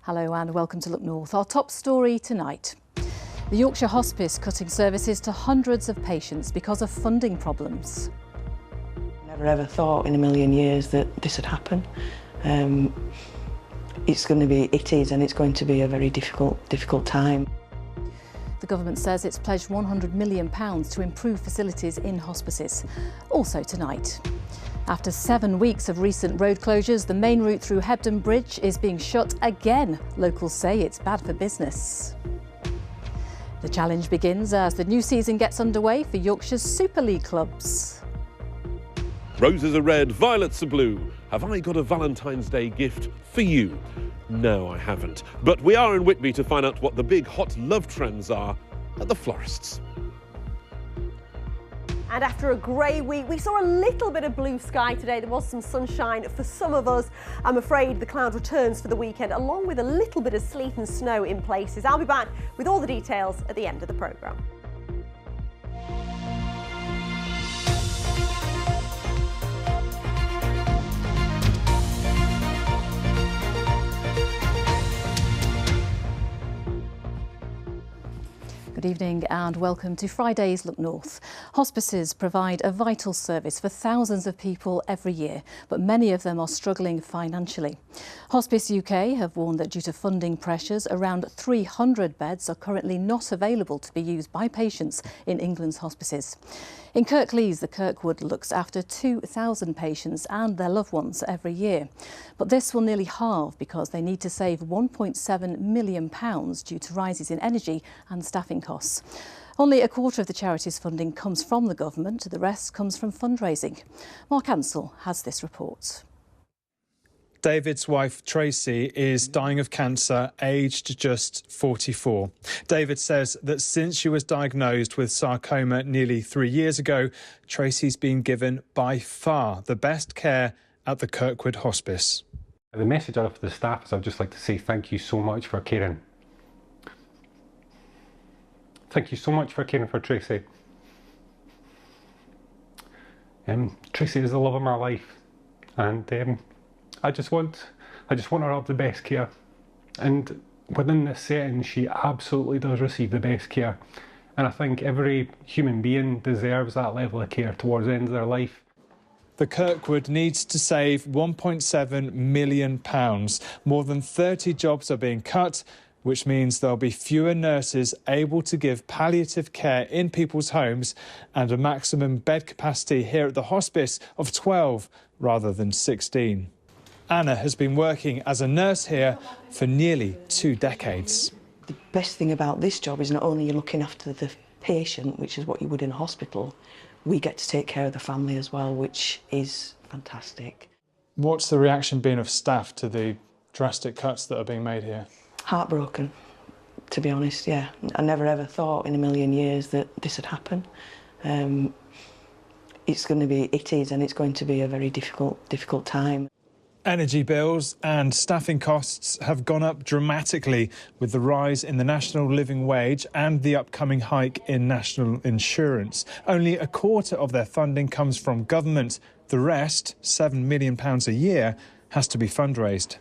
Hello and welcome to Look North. Our top story tonight. The Yorkshire Hospice cutting services to hundreds of patients because of funding problems. Never ever thought in a million years that this would happen. It is and it's going to be a very difficult time. The government says it's pledged £100 million to improve facilities in hospices. Also tonight. After 7 weeks of recent road closures, the main route through Hebden Bridge is being shut again. Locals say it's bad for business. The challenge begins as the new season gets underway for Yorkshire's Super League clubs. Roses are red, violets are blue. Have I got a Valentine's Day gift for you? No, I haven't. But we are in Whitby to find out what the big hot love trends are at the florists. And after a grey week, we saw a little bit of blue sky today. There was some sunshine for some of us. I'm afraid the cloud returns for the weekend, along with a little bit of sleet and snow in places. I'll be back with all the details at the end of the programme. Good evening and welcome to Friday's Look North. Hospices provide a vital service for thousands of people every year, but many of them are struggling financially. Hospice UK have warned that due to funding pressures, around 300 beds are currently not available to be used by patients in England's hospices. In Kirklees, the Kirkwood looks after 2,000 patients and their loved ones every year. But this will nearly halve because they need to save £1.7 million due to rises in energy and staffing costs. Only a quarter of the charity's funding comes from the government, the rest comes from fundraising. Mark Ansell has this report. David's wife, Tracy, is dying of cancer, aged just 44. David says that since she was diagnosed with sarcoma nearly 3 years ago, Tracy's been given by far the best care at the Kirkwood Hospice. The message I have for the staff is I'd just like to say thank you so much for caring. Thank you so much for caring for Tracy. Tracy is the love of my life, and I just want her to have the best care, and within this setting she absolutely does receive the best care, and I think every human being deserves that level of care towards the end of their life. The Kirkwood needs to save £1.7 million. More than 30 jobs are being cut, which means there'll be fewer nurses able to give palliative care in people's homes and a maximum bed capacity here at the hospice of 12 rather than 16. Anna has been working as a nurse here for nearly 2 decades. The best thing about this job is not only you're looking after the patient, which is what you would in a hospital, we get to take care of the family as well, which is fantastic. What's the reaction been of staff to the drastic cuts that are being made here? Heartbroken, to be honest, yeah. I never ever thought in a million years that this would happen. It is and it's going to be a very difficult time. Energy bills and staffing costs have gone up dramatically with the rise in the national living wage and the upcoming hike in national insurance. Only a quarter of their funding comes from government. The rest, £7 million a year, has to be fundraised.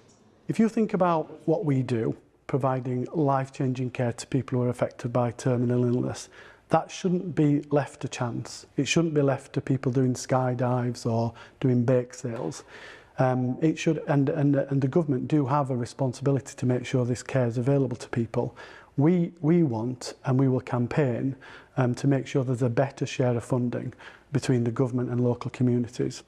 If you think about what we do, providing life-changing care to people who are affected by terminal illness, that shouldn't be left to chance. It shouldn't be left to people doing skydives or doing bake sales. It should, and the government do have a responsibility to make sure this care is available to people. We want, and we will campaign to make sure there's a better share of funding between the government and local communities.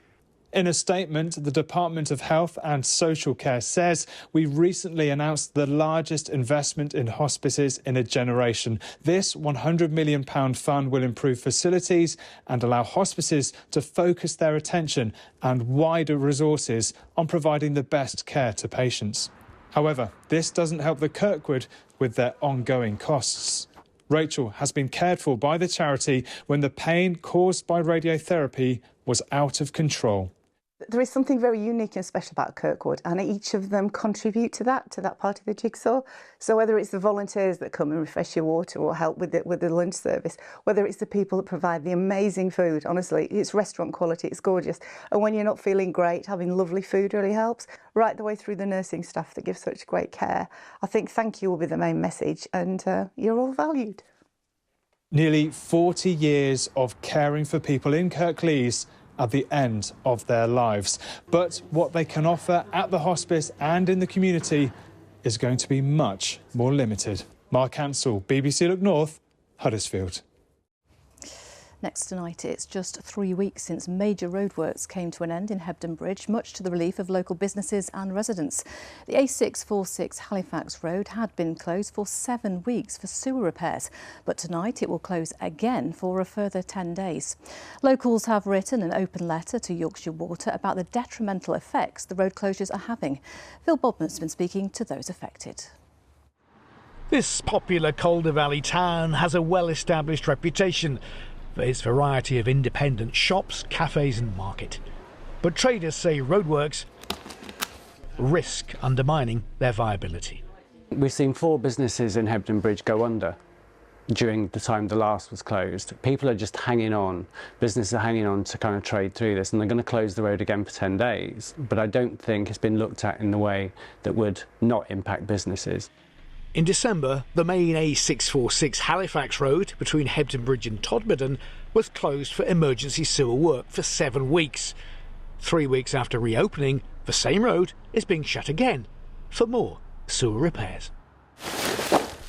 In a statement, the Department of Health and Social Care says we recently announced the largest investment in hospices in a generation. This £100 million fund will improve facilities and allow hospices to focus their attention and wider resources on providing the best care to patients. However, this doesn't help the Kirkwood with their ongoing costs. Rachel has been cared for by the charity when the pain caused by radiotherapy was out of control. There is something very unique and special about Kirkwood, and each of them contribute to that part of the jigsaw. So whether it's the volunteers that come and refresh your water or help with the lunch service, whether it's the people that provide the amazing food, honestly, it's restaurant quality, it's gorgeous. And when you're not feeling great, having lovely food really helps, right the way through the nursing staff that give such great care. I think thank you will be the main message, and you're all valued. Nearly 40 years of caring for people in Kirklees at the end of their lives. But what they can offer at the hospice and in the community is going to be much more limited. Mark Ansell, BBC Look North, Huddersfield. Next tonight, it's just 3 weeks since major roadworks came to an end in Hebden Bridge, much to the relief of local businesses and residents. The A646 Halifax Road had been closed for 7 weeks for sewer repairs, but tonight it will close again for a further 10 days. Locals have written an open letter to Yorkshire Water about the detrimental effects the road closures are having. Phil Bodman's been speaking to those affected. This popular Calder Valley town has a well-established reputation for its variety of independent shops, cafes and market. But traders say roadworks risk undermining their viability. We've seen 4 businesses in Hebden Bridge go under during the time the last was closed. People are just hanging on. Businesses are hanging on to kind of trade through this, and they're going to close the road again for 10 days. But I don't think it's been looked at in the way that would not impact businesses. In December, the main A646 Halifax Road between Hebden Bridge and Todmorden was closed for emergency sewer work for 7 weeks. 3 weeks after reopening, the same road is being shut again for more sewer repairs.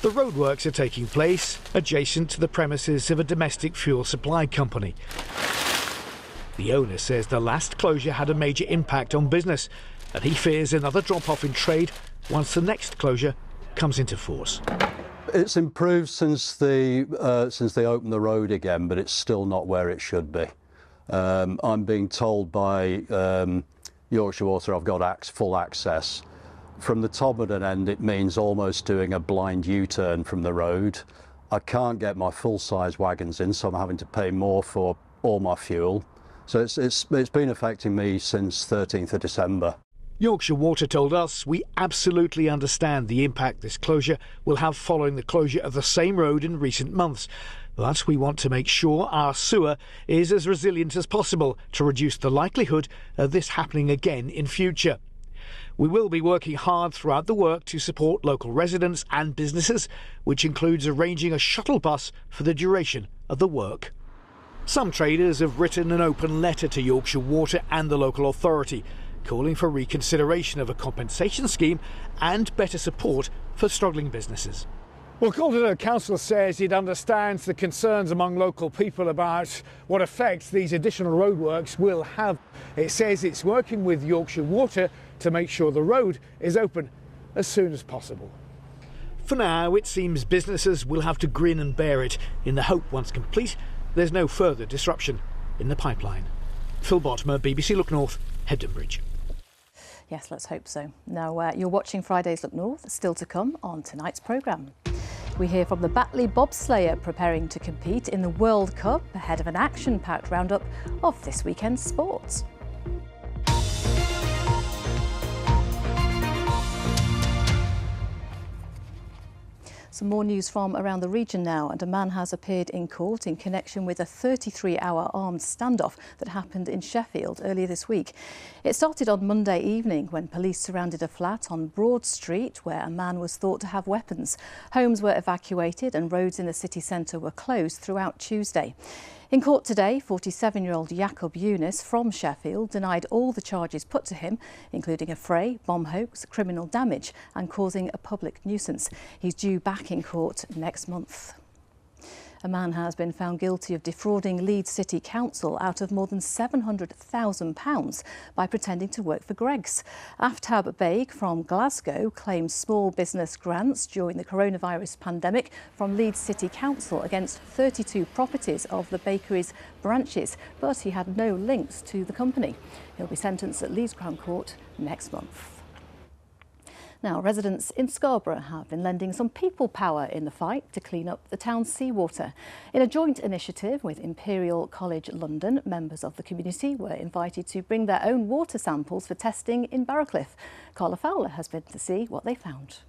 The roadworks are taking place adjacent to the premises of a domestic fuel supply company. The owner says the last closure had a major impact on business, and he fears another drop-off in trade once the next closure comes into force. It's improved since they opened the road again, but it's still not where it should be. I'm being told by Yorkshire Water I've got full access. From the Todmorden end, it means almost doing a blind U-turn from the road. I can't get my full-size wagons in, so I'm having to pay more for all my fuel. So it's been affecting me since 13th of December. Yorkshire Water told us, we absolutely understand the impact this closure will have following the closure of the same road in recent months. But we want to make sure our sewer is as resilient as possible to reduce the likelihood of this happening again in future. We will be working hard throughout the work to support local residents and businesses, which includes arranging a shuttle bus for the duration of the work. Some traders have written an open letter to Yorkshire Water and the local authority, calling for reconsideration of a compensation scheme and better support for struggling businesses. Well, Calder Council says it understands the concerns among local people about what effects these additional roadworks will have. It says it's working with Yorkshire Water to make sure the road is open as soon as possible. For now, it seems businesses will have to grin and bear it in the hope once complete there's no further disruption in the pipeline. Phil Bodmer, BBC Look North, Hebden Bridge. Yes, let's hope so. Now, you're watching Friday's Look North, still to come on tonight's programme. We hear from the Batley bobsleyer preparing to compete in the World Cup ahead of an action-packed roundup of this weekend's sports. Some more news from around the region now, and a man has appeared in court in connection with a 33-hour armed standoff that happened in Sheffield earlier this week. It started on Monday evening when police surrounded a flat on Broad Street where a man was thought to have weapons. Homes were evacuated and roads in the city centre were closed throughout Tuesday. In court today, 47-year-old Jacob Yunus from Sheffield denied all the charges put to him, including a fray, bomb hoax, criminal damage and causing a public nuisance. He's due back in court next month. A man has been found guilty of defrauding Leeds City Council out of more than £700,000 by pretending to work for Greggs. Aftab Baig from Glasgow claimed small business grants during the coronavirus pandemic from Leeds City Council against 32 properties of the bakery's branches, but he had no links to the company. He'll be sentenced at Leeds Crown Court next month. Now, residents in Scarborough have been lending some people power in the fight to clean up the town's seawater. In a joint initiative with Imperial College London, members of the community were invited to bring their own water samples for testing in Barrowcliff. Carla Fowler has been to see what they found.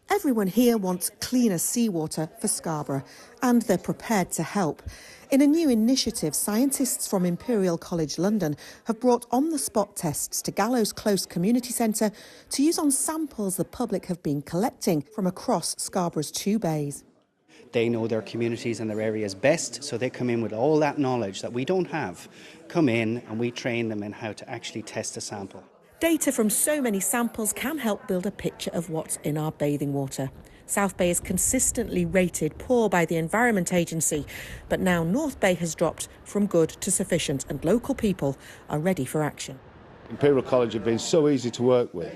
Everyone here wants cleaner seawater for Scarborough, and they're prepared to help. In a new initiative, scientists from Imperial College London have brought on-the-spot tests to Gallows Close Community Centre to use on samples the public have been collecting from across Scarborough's 2 bays. They know their communities and their areas best, so they come in with all that knowledge that we don't have. Come in and we train them in how to actually test a sample. Data from so many samples can help build a picture of what's in our bathing water. South Bay is consistently rated poor by the Environment Agency, but now North Bay has dropped from good to sufficient, and local people are ready for action. Imperial College have been so easy to work with,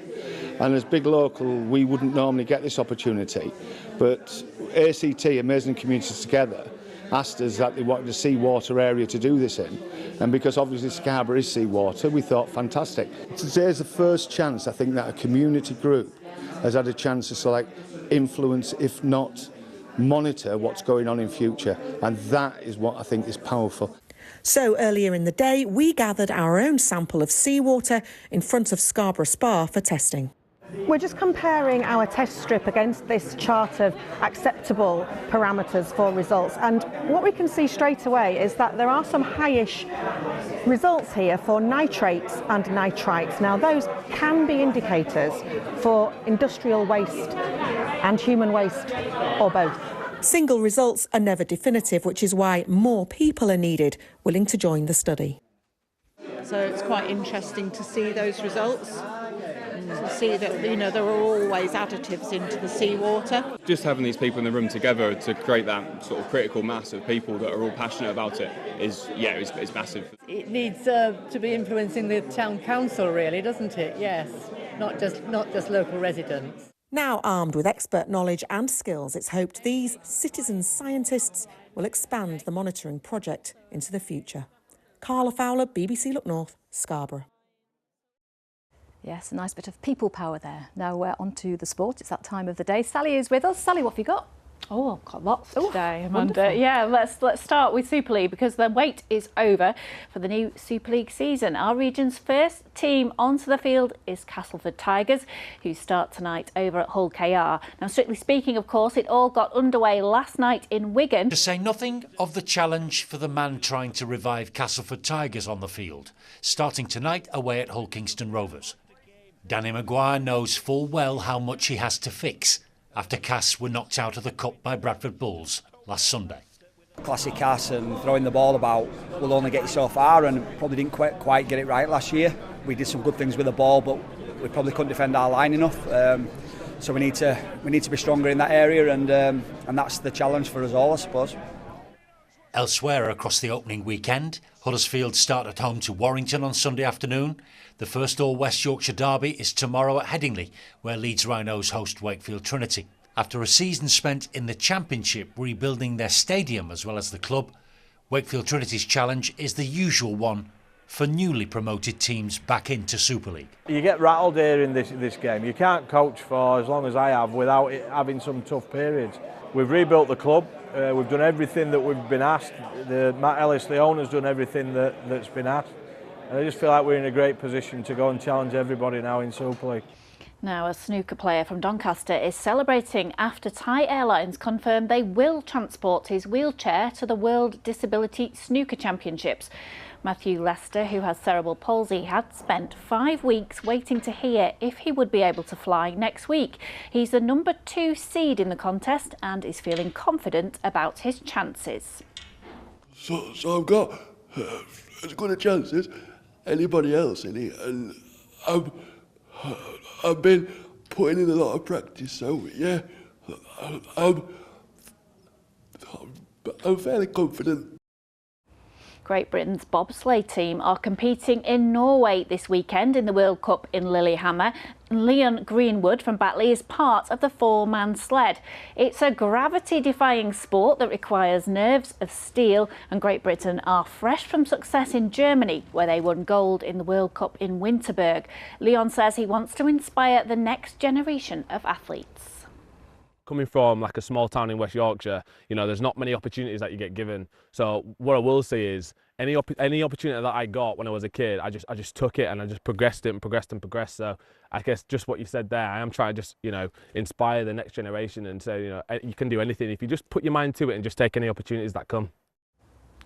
and as big local we wouldn't normally get this opportunity, but ACT, Amazing Communities Together, asked us that they wanted a seawater area to do this in, and because obviously Scarborough is seawater, we thought fantastic. Today's the first chance, I think, that a community group has had a chance to select, influence, if not monitor what's going on in future, and that is what I think is powerful. So earlier in the day, we gathered our own sample of seawater in front of Scarborough Spa for testing. We're just comparing our test strip against this chart of acceptable parameters for results, and what we can see straight away is that there are some highish results here for nitrates and nitrites. Now those can be indicators for industrial waste and human waste, or both. Single results are never definitive, which is why more people are needed willing to join the study. So it's quite interesting to see those results. To see that, you know, there are always additives into the seawater. Just having these people in the room together to create that sort of critical mass of people that are all passionate about it is, yeah, it's massive. It needs to be influencing the town council, really, doesn't it? Yes, not just local residents. Now armed with expert knowledge and skills, it's hoped these citizen scientists will expand the monitoring project into the future. Carla Fowler, BBC Look North, Scarborough. Yes, a nice bit of people power there. Now we're on to the sport. It's that time of the day. Sally is with us. Sally, what have you got? Oh, I've got lots today, Amanda. Wonderful. Yeah, let's start with Super League, because the wait is over for the new Super League season. Our region's first team onto the field is Castleford Tigers, who start tonight over at Hull KR. Now, strictly speaking, of course, it all got underway last night in Wigan. To say nothing of the challenge for the man trying to revive Castleford Tigers on the field, starting tonight away at Hull Kingston Rovers. Danny Maguire knows full well how much he has to fix after Cass were knocked out of the cup by Bradford Bulls last Sunday. Classic Cass, and throwing the ball about will only get you so far, and probably didn't quite get it right last year. We did some good things with the ball, but we probably couldn't defend our line enough. So we need to be stronger in that area, and that's the challenge for us all, I suppose. Elsewhere across the opening weekend, Huddersfield start at home to Warrington on Sunday afternoon. The first All-West Yorkshire derby is tomorrow at Headingley, where Leeds Rhinos host Wakefield Trinity. After a season spent in the Championship rebuilding their stadium as well as the club, Wakefield Trinity's challenge is the usual one for newly promoted teams back into Super League. You get rattled here in this game. You can't coach for as long as I have without having some tough periods. We've rebuilt the club. We've done everything that we've been asked. Matt Ellis, the owner's done everything that's been asked. And I just feel like we're in a great position to go and challenge everybody now in Super League. Now, a snooker player from Doncaster is celebrating after Thai Airlines confirmed they will transport his wheelchair to the World Disability Snooker Championships. Matthew Lester, who has cerebral palsy, had spent 5 weeks waiting to hear if he would be able to fly next week. He's the number 2 seed in the contest and is feeling confident about his chances. So I've got as good a chance as anybody else in it, and I've been putting in a lot of practice, so yeah, I'm fairly confident. Great Britain's bobsleigh team are competing in Norway this weekend in the World Cup in Lillehammer. Leon Greenwood from Batley is part of the four-man sled. It's a gravity-defying sport that requires nerves of steel, and Great Britain are fresh from success in Germany, where they won gold in the World Cup in Winterberg. Leon says he wants to inspire the next generation of athletes. Coming from like a small town in West Yorkshire, you know, there's not many opportunities that you get given. So what I will say is any opportunity that I got when I was a kid, I just took it and I just progressed it and progressed and progressed. So I guess just what you said there, I am trying to just, you know, inspire the next generation and say, you know, you can do anything if you just put your mind to it and just take any opportunities that come.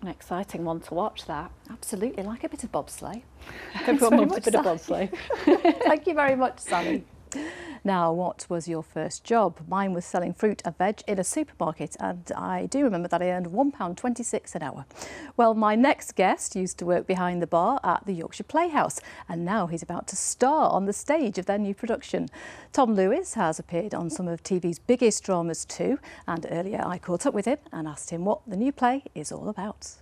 An exciting one to watch, that. Absolutely, like a bit of bobsleigh. Everyone loves a bit of bobsleigh. Thank you very much, Sally. Now, what was your first job? Mine was selling fruit and veg in a supermarket, and I do remember that I earned £1.26 an hour. Well, my next guest used to work behind the bar at the Yorkshire Playhouse, and now he's about to star on the stage of their new production. Tom Lewis has appeared on some of TV's biggest dramas too, and earlier I caught up with him and asked him what the new play is all about.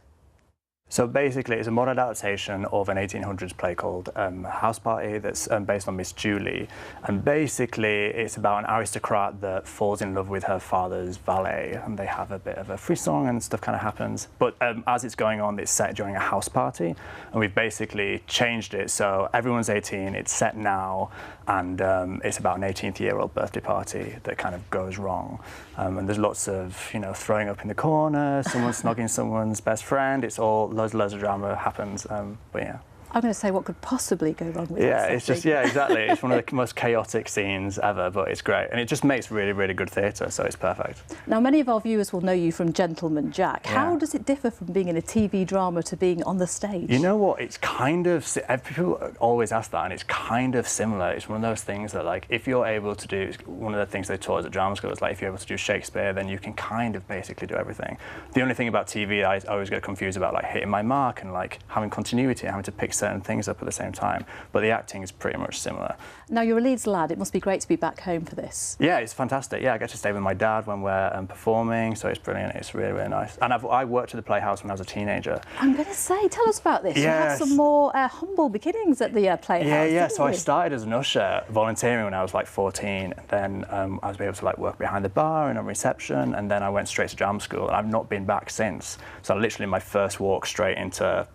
So basically it's a modern adaptation of an 1800s play called House Party that's based on Miss Julie, and basically it's about an aristocrat that falls in love with her father's valet, and they have a bit of a frisson and stuff kind of happens. But as it's going on, it's set during a house party, and we've basically changed it so everyone's 18, it's set now, and it's about an 18th-year-old birthday party that kind of goes wrong. And there's lots of, you know, throwing up in the corner, someone snogging someone's best friend. It's all loads of drama happens, but yeah. I'm going to say what could possibly go wrong with yeah, that it's just, yeah, exactly. It's one of the most chaotic scenes ever, but it's great. And it just makes really, really good theatre, so it's perfect. Now, many of our viewers will know you from Gentleman Jack. Yeah. How does it differ from being in a TV drama to being on the stage? You know what, it's kind of, people always ask that, and it's kind of similar. It's one of those things that, like, if you're able to do, one of the things they taught us at drama school is, like, if you're able to do Shakespeare, then you can kind of basically do everything. The only thing about TV I always get confused about, like, hitting my mark and, like, having continuity and having to pick certain things up at the same time, but the acting is pretty much similar. Now, you're a Leeds lad. It must be great to be back home for this. Yeah, it's fantastic. Yeah, I get to stay with my dad when we're performing, so it's brilliant. It's really, really nice. And I worked at the Playhouse when I was a teenager. I'm going to say, tell us about this. Yes. You had some more humble beginnings at the Playhouse. Yeah. So I started as an usher, volunteering when I was like 14, and then I was able to like work behind the bar and on reception, and then I went straight to drama school, and I've not been back since. So literally my first walk straight into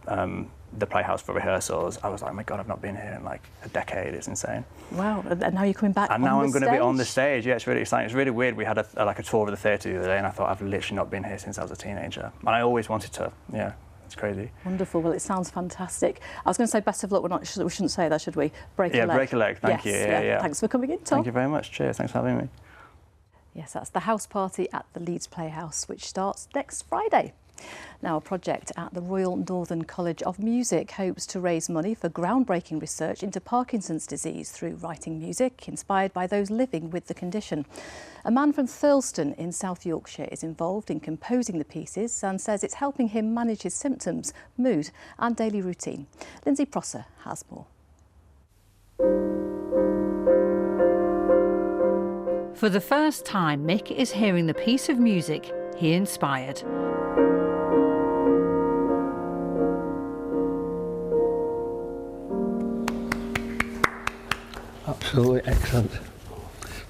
the Playhouse for rehearsals, I was like, oh my God, I've not been here in like a decade. It's insane. Wow, and now you're coming back and now I'm going to be on the stage. Yeah, it's really exciting. It's really weird. We had a tour of the theatre the other day, and I thought, I've literally not been here since I was a teenager. And I always wanted to, yeah. It's crazy. Wonderful. Well, it sounds fantastic. I was going to say best of luck. We shouldn't say that, should we? Break a leg. Yeah, break a leg. Thank you. Yeah. Thanks for coming in, Tom. Thank you very much. Cheers. Thanks for having me. Yes, that's the House Party at the Leeds Playhouse, which starts next Friday. Now, a project at the Royal Northern College of Music hopes to raise money for groundbreaking research into Parkinson's disease through writing music inspired by those living with the condition. A man from Thurleston in South Yorkshire is involved in composing the pieces and says it's helping him manage his symptoms, mood and daily routine. Lindsay Prosser has more. For the first time, Mick is hearing the piece of music he inspired. Absolutely excellent.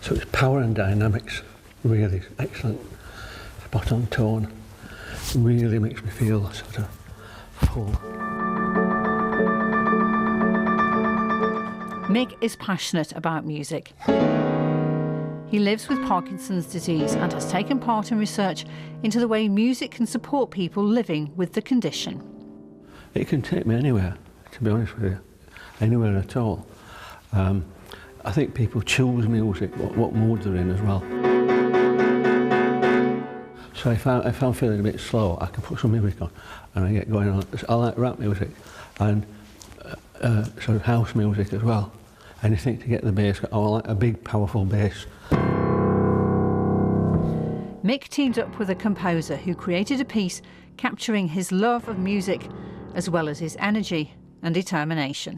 So it's power and dynamics, really excellent. Spot on tone, really makes me feel sort of full. Mick is passionate about music. He lives with Parkinson's disease and has taken part in research into the way music can support people living with the condition. It can take me anywhere, to be honest with you, anywhere at all. I think people choose music, what mood they're in as well. So if I'm feeling a bit slow, I can put some music on and I get going on. I like rap music and sort of house music as well. Anything to get the bass, I like a big powerful bass. Mick teamed up with a composer who created a piece capturing his love of music as well as his energy and determination.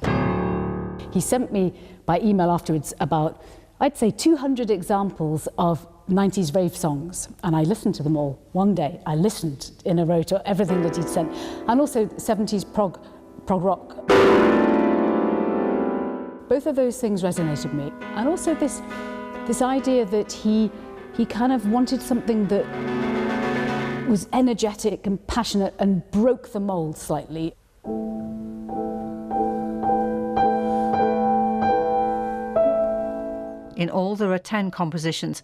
He sent me by email afterwards about, I'd say, 200 examples of 90s rave songs, and I listened to them all. One day, I listened in a row to everything that he'd sent, and also 70s prog rock. Both of those things resonated with me, and also this idea that he kind of wanted something that was energetic and passionate and broke the mould slightly. In all, there are 10 compositions,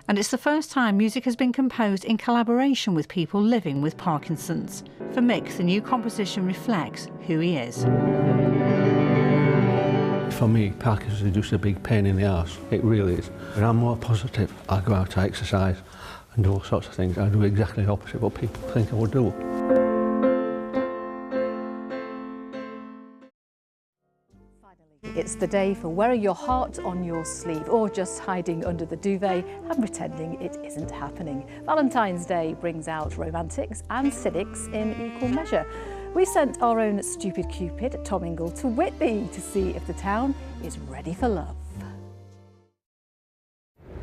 and it's the first time music has been composed in collaboration with people living with Parkinson's. For Mick, the new composition reflects who he is. For me, Parkinson's is just a big pain in the arse. It really is. But I'm more positive. I go out, I exercise and do all sorts of things. I do exactly the opposite of what people think I would do. It's the day for wearing your heart on your sleeve or just hiding under the duvet and pretending it isn't happening. Valentine's Day brings out romantics and cynics in equal measure. We sent our own stupid Cupid, Tom Ingle, to Whitby to see if the town is ready for love.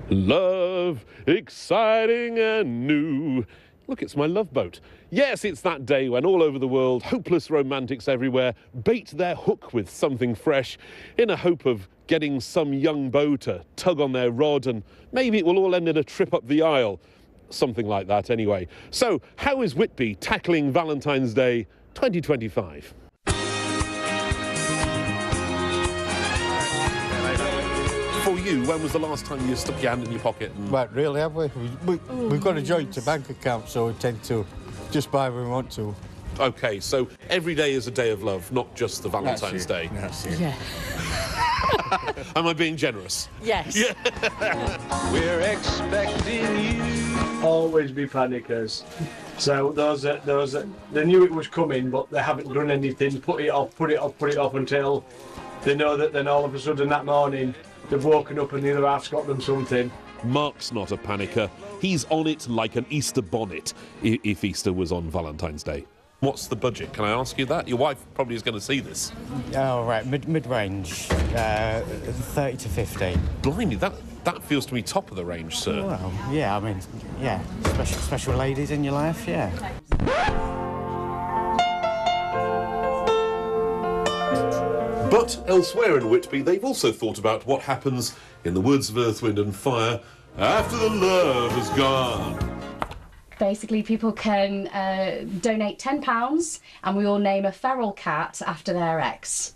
Love, exciting and new. Look, it's my love boat. Yes, it's that day when all over the world, hopeless romantics everywhere bait their hook with something fresh in a hope of getting some young beau to tug on their rod, and maybe it will all end in a trip up the aisle. Something like that anyway. So, how is Whitby tackling Valentine's Day 2025? For you, when was the last time you stuck your hand in your pocket? Right, really, have we? We've got a joint bank account, so we tend to just buy when we want to. OK, so every day is a day of love, not just the Valentine's Day. That's it. Yeah. Am I being generous? Yes. Yeah. We're expecting you. Always be panickers. So those that they knew it was coming, but they haven't done anything. Put it off until they know that then all of a sudden that morning they've woken up and the other half's got them something. Mark's not a panicker. He's on it like an Easter bonnet, if Easter was on Valentine's Day. What's the budget? Can I ask you that? Your wife probably is going to see this. Oh, right, mid-range, 30 to 50. Blimey, that feels to me top of the range, sir. Well, yeah, I mean, yeah, special ladies in your life, yeah. But elsewhere in Whitby, they've also thought about what happens in the woods of Earth, Wind and Fire after the love has gone. Basically, people can donate £10 and we all name a feral cat after their ex.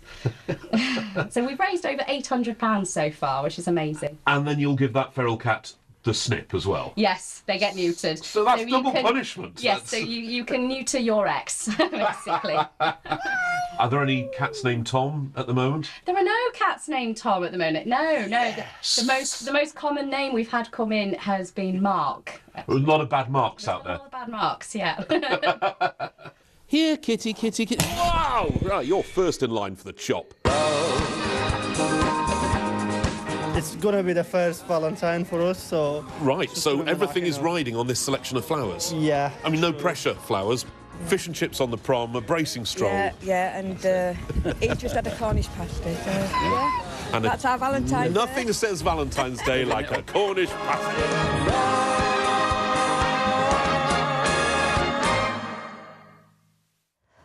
So we've raised over £800 so far, which is amazing. And then you'll give that feral cat the snip as well? Yes, they get neutered. So that's double punishment. Yes, so you can neuter your ex, basically. Are there any cats named Tom at the moment? There are no cats named Tom at the moment. No. Yes. The most common name we've had come in has been Mark. A lot of bad marks out there. A lot of bad marks, yeah. Here, kitty, kitty, kitty. Wow! Right, you're first in line for the chop. It's going to be the first Valentine for us, so... Right, so everything is riding on this selection of flowers? Yeah. I mean, no pressure flowers. Fish and chips on the prom, a bracing stroll. Yeah, and he just had a Cornish pasty, so, yeah. And that's our Valentine's Day. Nothing says Valentine's Day like a Cornish pasty.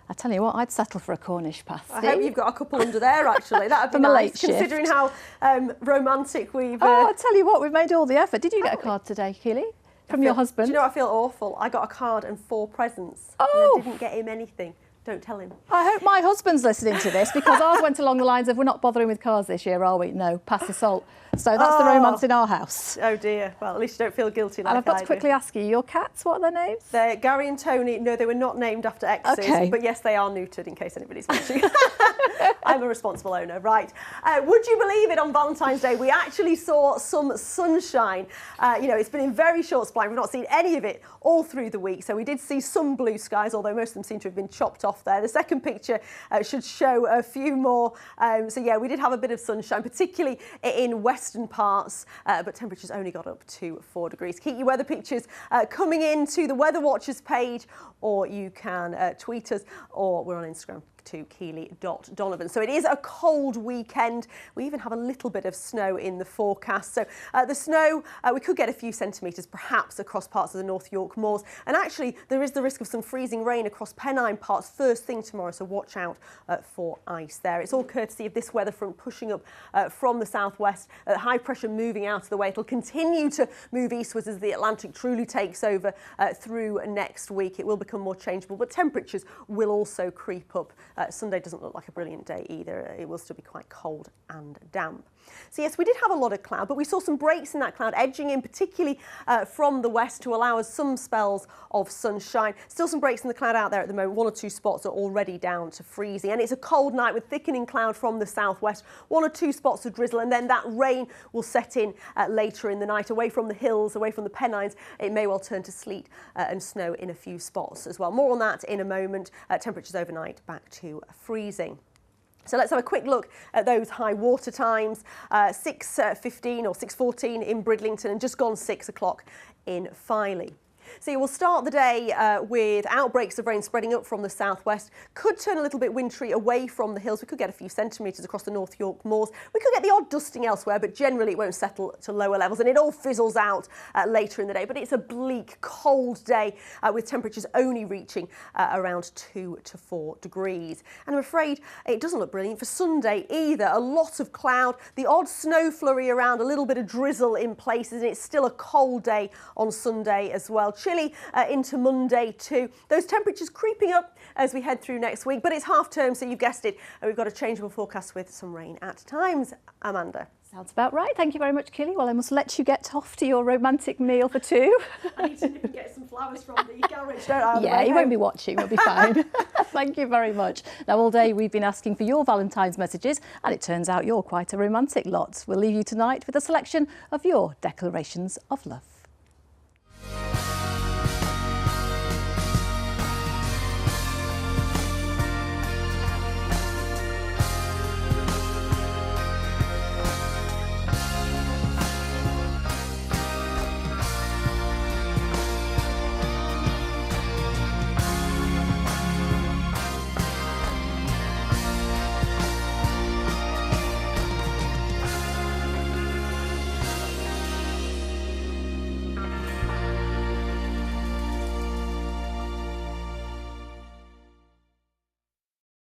I tell you what, I'd settle for a Cornish pasty. I hope you've got a couple under there, actually. That would be From a nice, late shift. considering how romantic we've... Oh, I tell you what, we've made all the effort. Did you get a card today, Keely? From your husband? Do you know, I feel awful. I got a card and 4 presents. Oh! And I didn't get him anything. Don't tell him. I hope my husband's listening to this, because ours went along the lines of, we're not bothering with cards this year, are we? No, pass the salt. So that's the romance in our house. Oh dear. Well, at least you don't feel guilty like And I've got I to quickly ask you, your cats, what are their names? They're Gary and Tony. No, they were not named after exes, Okay. but yes, they are neutered, in case anybody's watching. I'm a responsible owner, right. Would you believe it, on Valentine's Day, we actually saw some sunshine. You know, it's been in very short supply. We've not seen any of it all through the week, so we did see some blue skies, although most of them seem to have been chopped off there. The second picture should show a few more. So yeah, we did have a bit of sunshine, particularly in western parts. But temperatures only got up to 4 degrees. Keep your weather pictures coming in to the Weather Watchers page, or you can tweet us, or we're on Instagram to Keeley.Donovan. So it is a cold weekend. We even have a little bit of snow in the forecast. So the snow, we could get a few centimetres perhaps across parts of the North York moors. And actually there is the risk of some freezing rain across Pennine parts first thing tomorrow. So watch out for ice there. It's all courtesy of this weather front pushing up from the southwest. High pressure moving out of the way. It'll continue to move eastwards as the Atlantic truly takes over through next week. It will become more changeable, but temperatures will also creep up. Sunday doesn't look like a brilliant day either. It will still be quite cold and damp. So yes, we did have a lot of cloud, but we saw some breaks in that cloud edging in, particularly from the west, to allow us some spells of sunshine. Still some breaks in the cloud out there at the moment. 1 or 2 spots are already down to freezing, and it's a cold night with thickening cloud from the southwest. 1 or 2 spots of drizzle, and then that rain will set in later in the night, away from the hills, away from the Pennines. It may well turn to sleet and snow in a few spots as well. More on that in a moment. Temperatures overnight back to freezing. So let's have a quick look at those high water times. 6:15 or 6:14 in Bridlington and just gone 6 o'clock in Filey. So you will start the day with outbreaks of rain spreading up from the southwest. Could turn a little bit wintry away from the hills. We could get a few centimetres across the North York moors. We could get the odd dusting elsewhere, but generally it won't settle to lower levels, and it all fizzles out later in the day. But it's a bleak, cold day with temperatures only reaching around 2 to 4 degrees. And I'm afraid it doesn't look brilliant for Sunday either. A lot of cloud, the odd snow flurry around, a little bit of drizzle in places, and it's still a cold day on Sunday as well. Chilly into Monday too. Those temperatures creeping up as we head through next week, but it's half term, so you've guessed it. We've got a changeable forecast with some rain at times. Amanda. Sounds about right. Thank you very much, Killy. Well, I must let you get off to your romantic meal for 2. I need to get some flowers from the garage, don't I? Yeah, he won't be watching. We'll be fine. Thank you very much. Now, all day we've been asking for your Valentine's messages, and it turns out you're quite a romantic lot. We'll leave you tonight with a selection of your declarations of love.